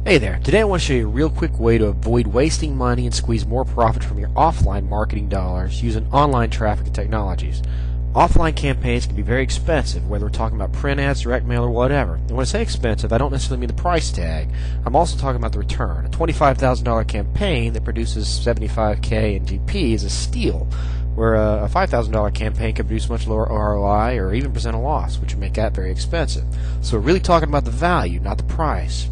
Hey there, today I want to show you a real quick way to avoid wasting money and squeeze more profit from your offline marketing dollars using online traffic and technologies. Offline campaigns can be very expensive, whether we're talking about print ads, direct mail, or whatever. And when I say expensive, I don't necessarily mean the price tag. I'm also talking about the return. A $25,000 campaign that produces $75K in GP is a steal, where a $5,000 campaign can produce much lower ROI or even present a loss, which would make that very expensive. So we're really talking about the value, not the price.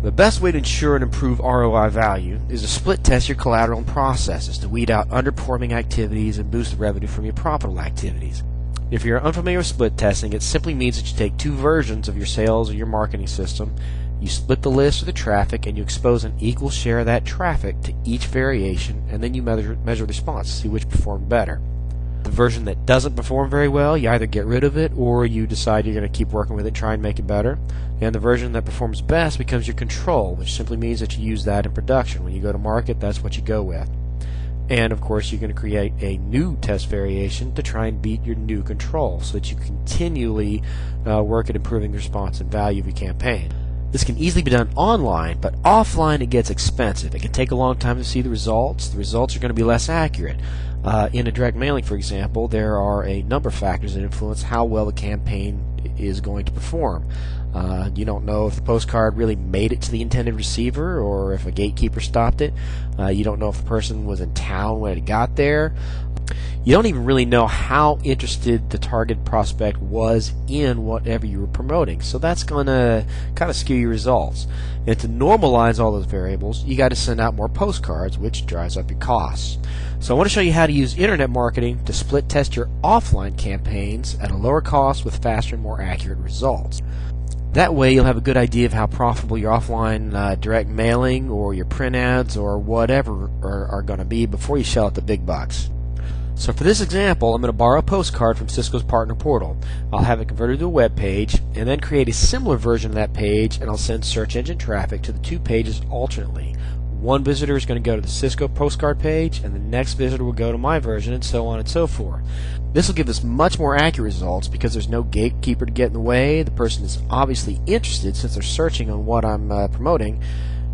The best way to ensure and improve ROI value is to split test your collateral and processes to weed out underperforming activities and boost the revenue from your profitable activities. If you're unfamiliar with split testing, it simply means that you take two versions of your sales or your marketing system, you split the list or the traffic, and you expose an equal share of that traffic to each variation, and then you measure the response to see which performed better. The version that doesn't perform very well, you either get rid of it or you decide you're going to keep working with it and try and make it better. And the version that performs best becomes your control, which simply means that you use that in production. When you go to market, that's what you go with. And of course, you're going to create a new test variation to try and beat your new control so that you continually work at improving the response and value of your campaign. This can easily be done online, but offline it gets expensive. It can take a long time to see the results. The results are going to be less accurate. In a direct mailing, for example, there are a number of factors that influence how well the campaign is going to perform. You don't know if the postcard really made it to the intended receiver or if a gatekeeper stopped it. You don't know if the person was in town when it got there. You don't even really know how interested the target prospect was in whatever you were promoting. So that's going to kind of skew your results. And to normalize all those variables, you got to send out more postcards, which drives up your costs. So I want to show you how to use internet marketing to split test your offline campaigns at a lower cost with faster and more accurate results. That way you'll have a good idea of how profitable your offline direct mailing or your print ads or whatever are going to be before you shell out the big bucks. So for this example, I'm going to borrow a postcard from Cisco's partner portal. I'll have it converted to a web page and then create a similar version of that page, and I'll send search engine traffic to the two pages alternately. One visitor is going to go to the Cisco postcard page and the next visitor will go to my version, and so on and so forth. This will give us much more accurate results because there's no gatekeeper to get in the way. The person is obviously interested since they're searching on what I'm promoting.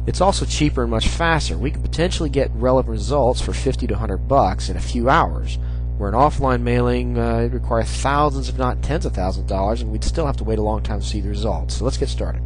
It's also cheaper and much faster. We can potentially get relevant results for $50 to $100 in a few hours, where an offline mailing would require thousands if not tens of thousands of dollars, and we'd still have to wait a long time to see the results. So let's get started.